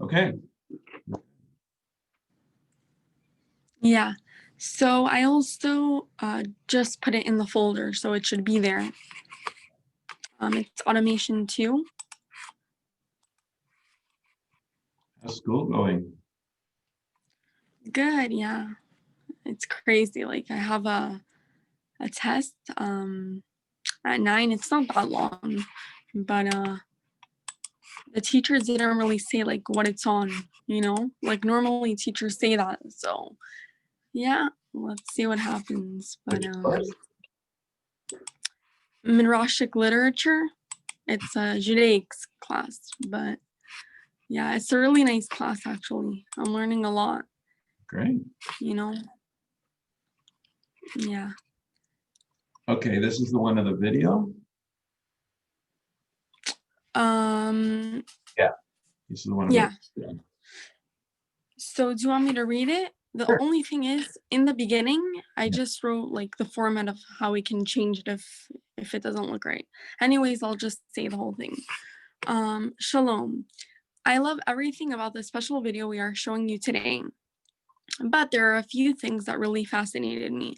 Okay. Yeah. So I also just put it in the folder, so it should be there. It's automation 2. How's school going? Good, yeah. It's crazy. Like I have a test at 9. It's not that long, but the teachers didn't really say like what it's on, Like normally teachers say that. So yeah, let's see what happens. But Which course? Midrashic literature, it's a Judaics class, but yeah, it's a really nice class actually. I'm learning a lot, Great. Yeah. Okay, this is the one of the video? Yeah. This is the one of Yeah. the So do you want me to read it? The Sure. only thing is, in the beginning, I Yeah. just wrote like the format of how we can change it if it doesn't look right. Anyways, I'll just say the whole thing. Shalom. I love everything about the special video we are showing you today, but there are a few things that really fascinated me.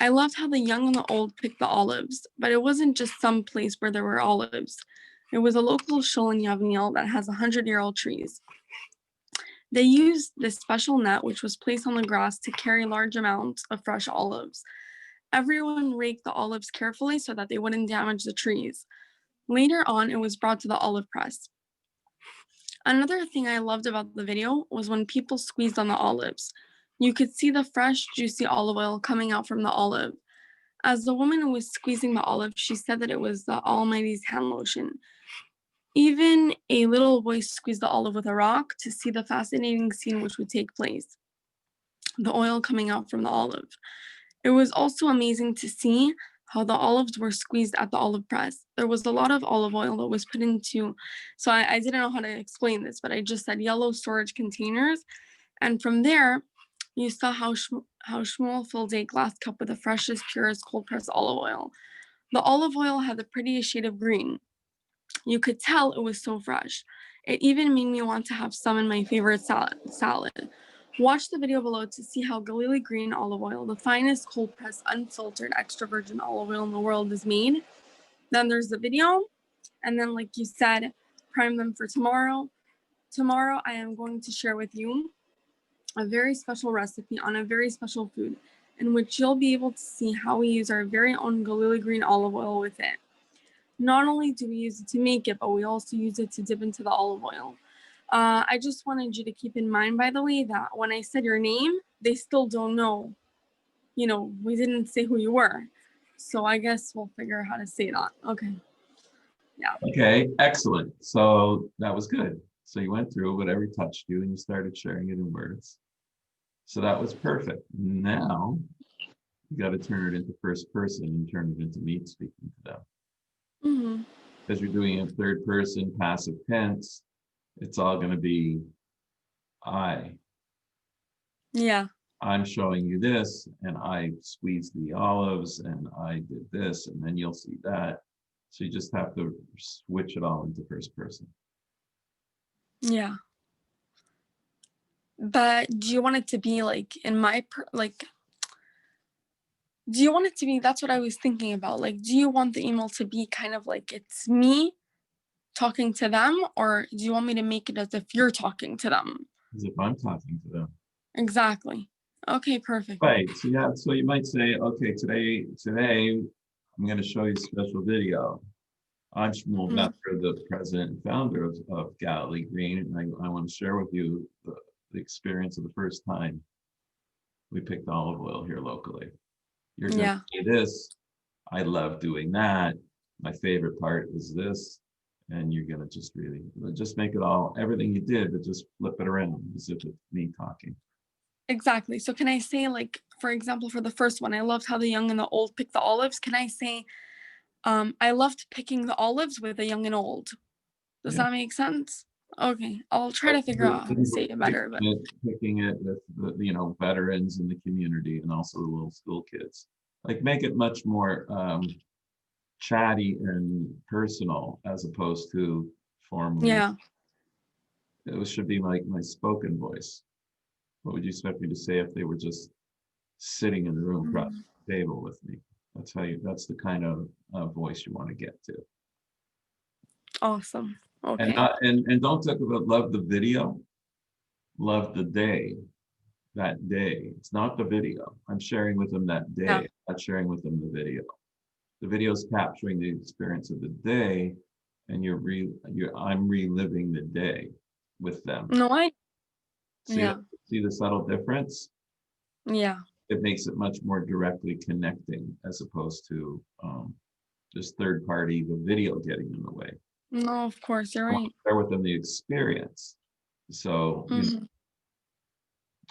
I loved how the young and the old picked the olives, but it wasn't just some place where there were olives. It was a local shul in Yavniel that has 100-year-old trees. They used this special net, which was placed on the grass to carry large amounts of fresh olives. Everyone raked the olives carefully so that they wouldn't damage the trees. Later on, it was brought to the olive press. Another thing I loved about the video was when people squeezed on the olives. You could see the fresh, juicy olive oil coming out from the olive. As the woman who was squeezing the olive, she said that it was the Almighty's hand lotion. Even a little boy squeezed the olive with a rock to see the fascinating scene which would take place, the oil coming out from the olive. It was also amazing to see how the olives were squeezed at the olive press. There was a lot of olive oil that was put into, so I didn't know how to explain this, but I just said yellow storage containers. And from there, you saw how Shmuel filled a glass cup with the freshest, purest cold pressed olive oil. The olive oil had the prettiest shade of green. You could tell it was so fresh. It even made me want to have some in my favorite salad. Watch the video below to see how Galili green olive oil, the finest cold pressed, unfiltered, extra virgin olive oil in the world, is made. Then there's the video. And then, like you said, prime them for tomorrow. Tomorrow, I am going to share with you a very special recipe on a very special food, in which you'll be able to see how we use our very own Galili green olive oil with it. Not only do we use it to make it, but we also use it to dip into the olive oil. I just wanted you to keep in mind, by the way, that when I said your name, they still don't know. We didn't say who you were. So I guess we'll figure out how to say that. Okay. Yeah. Okay, excellent. So that was good. So you went through whatever touched you and you started sharing it in words. So that was perfect. Now you got to turn it into first person and turn it into me speaking to them. Mm-hmm. Because you're doing it third person, passive tense, it's all going to be I. Yeah. I'm showing you this, and I squeezed the olives, and I did this, and then you'll see that. So you just have to switch it all into first person. Yeah. But do you want it to be like in my do you want it to be, that's what I was thinking about. Like, do you want the email to be kind of like it's me talking to them, or do you want me to make it as if you're talking to them? As if I'm talking to them. Exactly. Okay, perfect. Right. So yeah, so you might say, okay, today I'm going to show you a special video. I'm Shmuel Becker, the president and founder of Galilee Green, and I want to share with you the experience of the first time we picked olive oil here locally. You're going to see this. I love doing that. My favorite part is this. And you're going to just make it all, everything you did, but just flip it around as if it's me talking. Exactly. So can I say, like, for example, for the first one, I loved how the young and the old picked the olives. Can I say, I loved picking the olives with the young and old? Does that make sense? Okay, I'll try to figure out how to say it better. But picking it with the veterans in the community and also the little school kids, like make it much more chatty and personal as opposed to formal. Yeah. should be my spoken voice. What would you expect me to say if they were just sitting in the room across Mm, the table with me? That's the kind of voice you want to get to. awesome. And Okay. not and don't talk about love the video, love the day, that day. It's not the video. I'm sharing with them that Yeah. day, not sharing with them the video. The video is capturing the experience of the day, and I'm reliving the day with them. No, See yeah. see the subtle difference? Yeah. It makes it much more directly connecting as opposed to just third party, the video getting in the way. No, of course, you're I want right. to share with them the experience. So, Hmm.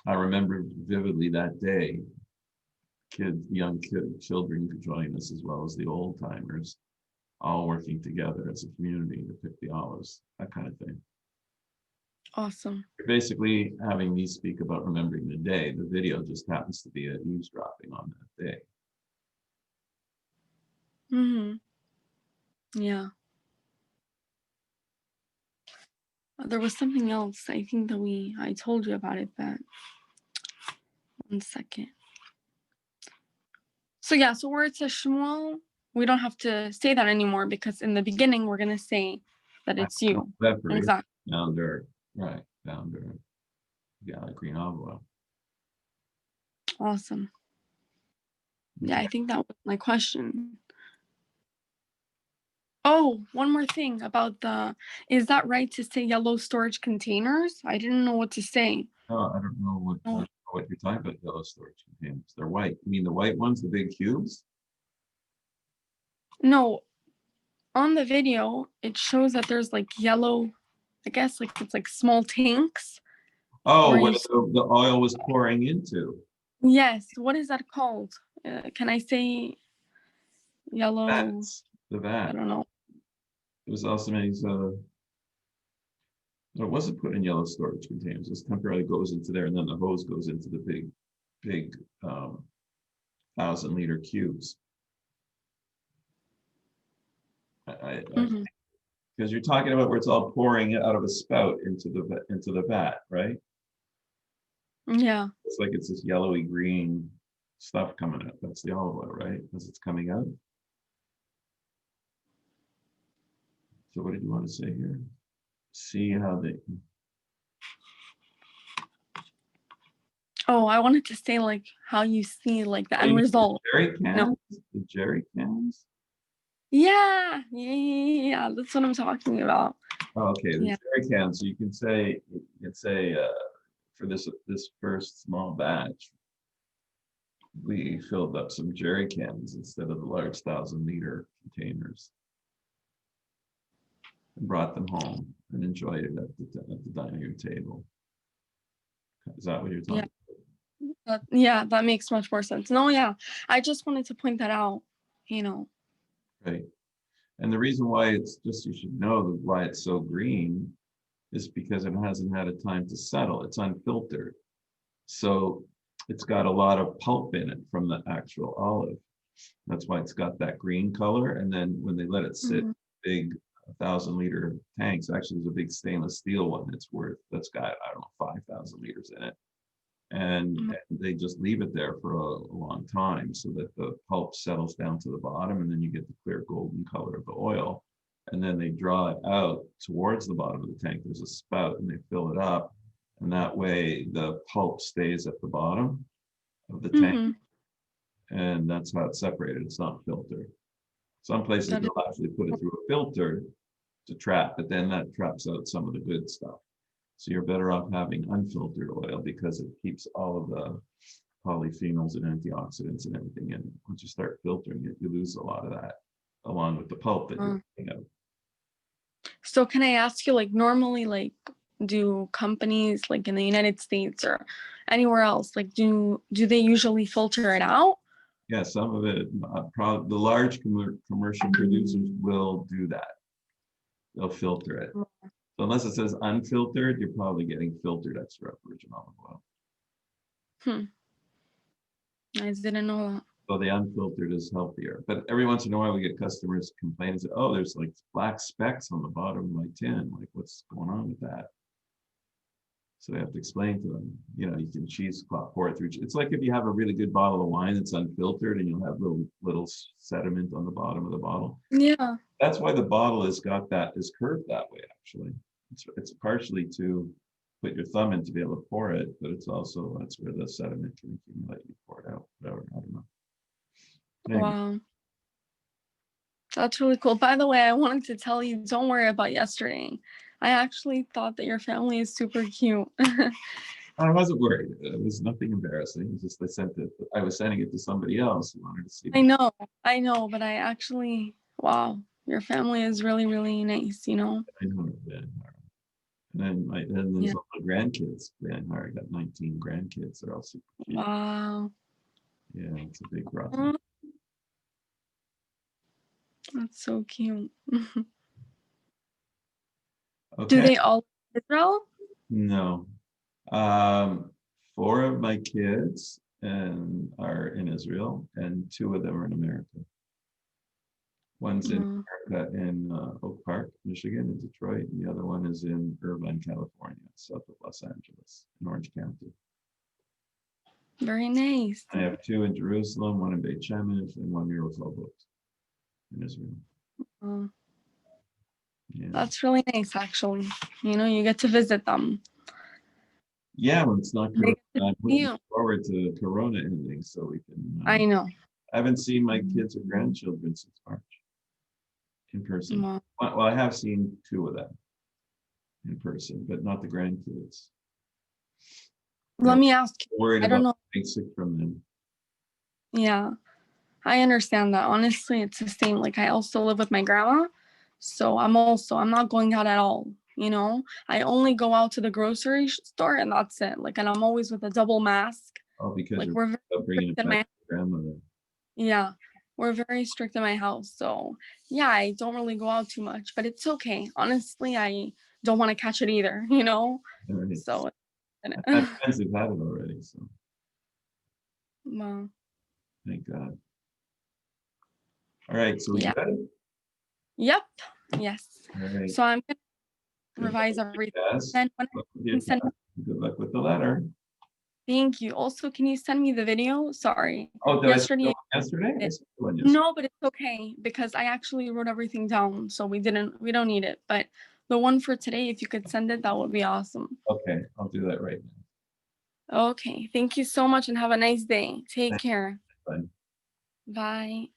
I remember vividly that day, children could join us as well as the old timers, all working together as a community to pick the olives, that kind of thing. Awesome. You're basically having me speak about remembering the day. The video just happens to be a eavesdropping on that day. Hmm. Yeah. There was something else. I think that I told you about it, but 1 second. So yeah, so where it says Shmuel, we don't have to say that anymore because in the beginning we're gonna say that I it's you. Separate Exactly. founder, right? Founder, yeah, Green Envelope. Awesome. Yeah, I think that was my question. Oh, one more thing about is that right to say yellow storage containers? I didn't know what to say. Oh, I don't know Oh, what you're talking about, yellow storage containers. They're white. You mean the white ones, the big cubes? no, on the video, it shows that there's like yellow, I guess like it's like small tanks Oh, where where you, the oil was pouring into. yes, what is that called? Can I say yellow? Vats. The I vat. don't know. It was also made no, it wasn't put in yellow storage containers. This temporarily goes into there, and then the hose goes into the big 1,000 liter cubes. Hmm. Because you're talking about where it's all pouring out of a spout into the vat, right? Yeah. It's like it's this yellowy green stuff coming out. That's the olive oil, right? As it's coming out. So what did you want to say here? See how they. Oh, I wanted to say like how you see like the Oh, you end mean the result. jerry No. cans? The jerry cans? Yeah. That's what I'm talking about. Oh, okay, the Yeah. jerry cans. So you can say for this first small batch, we filled up some jerry cans instead of the large 1,000 liter containers and brought them home and enjoyed it at the dining room table. Is that what you're Yeah. talking Yeah, that makes much more sense. No, yeah. I just wanted to point that out, you know. about? Right. And the reason why it's just, you should know why it's so green is because it hasn't had a time to settle. It's unfiltered. So it's got a lot of pulp in it from the actual olive. That's why it's got that green color. And then when they let it sit, Mhm. big 1,000 liter tanks, actually there's a big stainless steel one that's got, I don't know, 5,000 liters in it. And they just leave it there for a long time so that the pulp settles down to the bottom, and then you get the clear golden color of the oil. And then they draw it out towards the bottom of the tank. There's a spout, and they fill it up, and that way the pulp stays at the bottom of the tank, Mhm. and that's how it's separated. It's not filtered. Some places That is, they'll actually put it through a filter to trap, but then that traps out some of the good stuff. So you're better off having unfiltered oil because it keeps all of the polyphenols and antioxidants and everything in. Once you start filtering it, you lose a lot of that along with the pulp that you're getting out. so can I ask you, like, normally, like, do companies like in the United States or anywhere else, like, do they usually filter it out? Yeah, some of it, probably the large commercial producers will do that. They'll filter it. So unless it says unfiltered, you're probably getting filtered extra virgin olive oil. Hmm. I didn't know that. So the unfiltered is healthier. But every once in a while, we get customers complain and say, "Oh, there's like black specks on the bottom of my tin. Like, what's going on with that?" So they have to explain to them, you can pour it through. It's like if you have a really good bottle of wine that's unfiltered and you'll have little sediment on the bottom of the bottle. Yeah. That's why the bottle is curved that way, actually. It's partially to put your thumb in to be able to pour it, but that's where the sediment can accumulate. You pour it out, whatever, I don't know. Anyway. Wow. That's really cool. By the way, I wanted to tell you, don't worry about yesterday. I actually thought that your family is super cute. I wasn't worried. It was nothing embarrassing. It's just I was sending it to somebody else who wanted to see. I know, but I actually, wow, your family is really, really nice, I know. Yeah. And then there's all the grandkids. I got 19 grandkids. They're all super cute. Wow. Yeah, it's a big process. That's so cute. Okay. Do they all live in Israel? No. 4 of my kids are in Israel, and 2 of them are in America. One's in America in Oak Park, Michigan, and Detroit, and the other one is in Irvine, California, south of Los Angeles, in Orange County. Very nice. I have 2 in Jerusalem, 1 in Beit Shemesh, and 1 near Rehovot in Israel. Yeah. That's really nice, actually. You get to visit them. Yeah, when it's not Corona, I'm looking forward to Corona ending so we can. I know. I haven't seen my kids or grandchildren since March in person. Wow. Well, I have seen 2 of them in person, but not the grandkids. Let me ask you. Worried I don't about know. being sick from them. Yeah, I understand that. Honestly, it's the same. Like, I also live with my grandma, so I'm not going out at all. I only go out to the grocery store and that's it. Like, and I'm always with a double mask. Oh, because Like, you're we're very bringing it strict in back to grandmother. Yeah, we're very strict in my house. So yeah, I don't really go out too much, but it's okay. Honestly, I don't want to catch it either, Right. So I have friends who've had it already, so well, thank God. All right, so we good? Yep. Yes. All right. So I'm gonna Good revise luck everything. with Then Good luck with the letter. Thank you. Also, can you send me the video? Sorry. Oh, did Yesterday. I send yesterday? I sent one yesterday. No, but it's okay because I actually wrote everything down, so we don't need it. But the one for today, if you could send it, that would be awesome. Okay, I'll do that right now. Okay. Thank you so much and have a nice day. Take care. Bye. Bye.